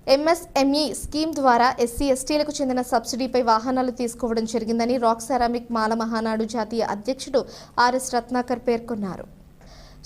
MSME scheme ద్వారా SC ఎస్టీలకు చెందిన సబ్సిడీపై వాహనాలు తీసుకోవడం జరిగిందని రాక్ సెరామిక్ మాల మహానాడు జాతీయ అధ్యక్షుడు ఆర్ఎస్ రత్నాకర్ పేర్కొన్నారు.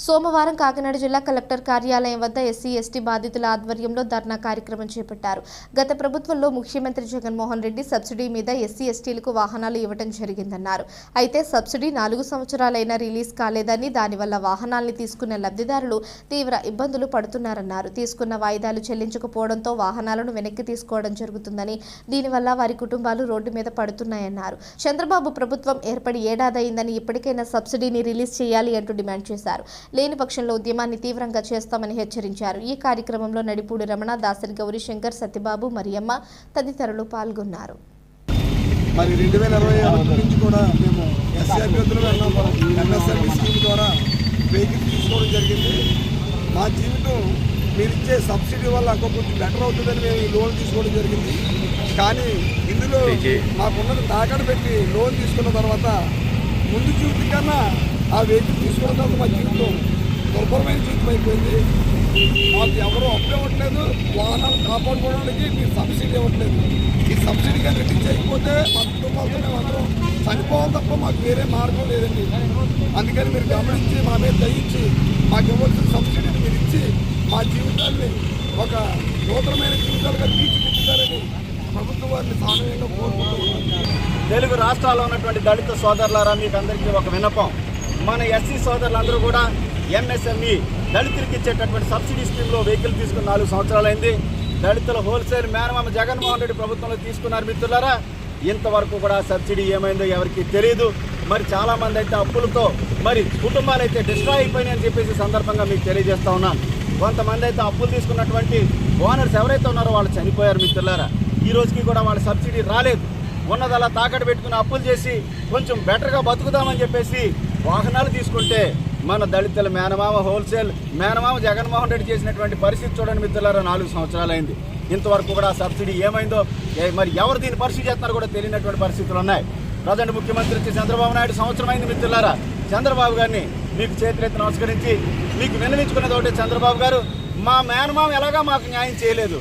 సోమవారం కాకినాడ జిల్లా కలెక్టర్ కార్యాలయం వద్ద ఎస్సీ ఎస్టీ బాధితుల ఆధ్వర్యంలో ధర్నా కార్యక్రమం చేపట్టారు. గత ప్రభుత్వంలో ముఖ్యమంత్రి జగన్మోహన్ రెడ్డి సబ్సిడీ మీద ఎస్సీ ఎస్టీలకు వాహనాలు ఇవ్వడం జరిగిందన్నారు. అయితే సబ్సిడీ 4 సంవత్సరాలైనా రిలీజ్ కాలేదని, దానివల్ల వాహనాల్ని తీసుకున్న లబ్ధిదారులు తీవ్ర ఇబ్బందులు పడుతున్నారన్నారు. తీసుకున్న వాయిదాలు చెల్లించకపోవడంతో వాహనాలను వెనక్కి తీసుకోవడం జరుగుతుందని, దీనివల్ల వారి కుటుంబాలు రోడ్డు మీద పడుతున్నాయన్నారు. చంద్రబాబు ప్రభుత్వం ఏర్పడి ఏడాదైందని ఇప్పటికైనా సబ్సిడీని రిలీజ్ చేయాలి అంటూ డిమాండ్ చేశారు. లేని పక్షంలో ఉద్యమాన్ని తీవ్రంగా చేస్తామని హెచ్చరించారు. ఈ కార్యక్రమంలో నడిపూడి రమణ, దాసరి గౌరీ శంకర్, సత్యబాబు, మరియమ్మ తదితరులు పాల్గొన్నారు. మరి 2026 నుంచి కూడా మేము ఎస్సీ అభ్యర్థులుగా ఎంఎస్ఎంఈ స్కీమ్ ద్వారా వెహికల్ తీసుకోవడం జరిగింది. మా జీవితం మీరిచ్చే సబ్సిడీ వల్ల కొంచెం బెటర్ అవుతుందని మేము ఈ లోన్ తీసుకోవడం జరిగింది. కానీ ఇందులో మాకున్నది తాకట్టు పెట్టి లోన్ తీసుకున్న తర్వాత ముందు జీవితం కన్నా ఆ వెహికల్ తీసుకున్న తర్వాత మా జీవితం దుర్భరమైన జీవితం అయిపోయింది. మాకు ఎవరు అప్పు ఇవ్వట్లేదు, వాహనాలు కాపాడుకోవడానికి మీరు సబ్సిడీ ఇవ్వట్లేదు. ఈ సబ్సిడీ కానీ రిలీజ్ చేయకపోతే మా కుటుంబాలతో మేము అందరం చనిపోవాలి తప్ప మాకు వేరే మార్గం లేదండి. అందుకని మీరు గమనించి మా మీద దయించి మాకు ఇవ్వాల్సిన సబ్సిడీని మీరు ఇచ్చి మా జీవితాన్ని ఒక నూతనమైన జీవితాలుగా తీర్చిదిద్దుతారని ప్రభుత్వం వారిని సామాన్యంగా కోరుకుంటున్నాం. తెలుగు రాష్ట్రాల్లో ఉన్నటువంటి దళిత సోదరులారా, మీకు అందరికీ ఒక విన్నపం. మన ఎస్సీ సోదరులందరూ కూడా ఎంఎస్ఎంఈ దళితులకి ఇచ్చేటటువంటి సబ్సిడీ స్కీమ్లో వెహికల్ తీసుకుని 4 సంవత్సరాలైంది. దళితుల హోల్సేల్ మేనమామ జగన్మోహన్ రెడ్డి ప్రభుత్వంలో తీసుకున్నారు. మిత్రులారా, ఇంతవరకు కూడా సబ్సిడీ ఏమైందో ఎవరికి తెలియదు. మరి చాలామంది అయితే అప్పులతో మరి కుటుంబాలు అయితే డిస్ట్రాయ్ అయిపోయినాయని చెప్పేసి సందర్భంగా మీకు తెలియజేస్తా ఉన్నాను. కొంతమంది అయితే అప్పులు తీసుకున్నటువంటి ఓనర్స్ ఎవరైతే ఉన్నారో వాళ్ళు చనిపోయారు. మిత్రులారా, ఈ రోజుకి కూడా వాళ్ళ సబ్సిడీ రాలేదు. ఉన్నదలా తాకట్టు పెట్టుకుని అప్పులు చేసి కొంచెం బెటర్గా బతుకుదామని చెప్పేసి వాహనాలు తీసుకుంటే మన దళితుల మేనమామ హోల్సేల్ మేనమామ జగన్మోహన్ రెడ్డి చేసినటువంటి పరిస్థితి చూడండి మిత్రులారా. 4 సంవత్సరాలైంది. ఇంతవరకు కూడా సబ్సిడీ ఏమైందో మరి ఎవరు దీన్ని పరిస్థితి చేస్తున్నారో కూడా తెలియనటువంటి పరిస్థితులు ఉన్నాయి. ప్రజెంట్ ముఖ్యమంత్రి వచ్చి చంద్రబాబు నాయుడు సంవత్సరం అయింది. మిత్రులారా, చంద్రబాబు గారిని మీకు చేతులెత్తి నమస్కరించి మీకు విన్నవించుకున్నది ఒకటి, చంద్రబాబు గారు మా మేనమామ ఎలాగా మాకు న్యాయం చేయలేదు,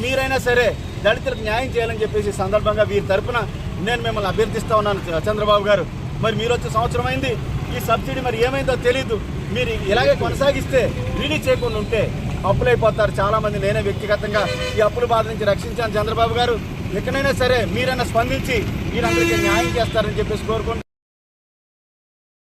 మీరైనా సరే దళితులకు న్యాయం చేయాలని చెప్పేసి సందర్భంగా వీరి తరఫున నేను మిమ్మల్ని అభ్యర్థిస్తూ ఉన్నాను. చంద్రబాబు గారు, మరి మీరు వచ్చే సంవత్సరం అయింది, ఈ సబ్సిడీ మరి ఏమైందో తెలీదు. మీరు ఇలాగే కొనసాగిస్తే రిలీజ్ చేయకుండా ఉంటే అప్పులైపోతారు చాలామంది. నేనే వ్యక్తిగతంగా ఈ అప్పుల బాధ నుంచి రక్షించాను. చంద్రబాబు గారు, ఎక్కడైనా సరే మీరైనా స్పందించి మీరందరికీ న్యాయం చేస్తారని చెప్పేసి కోరుకుంటున్నాను.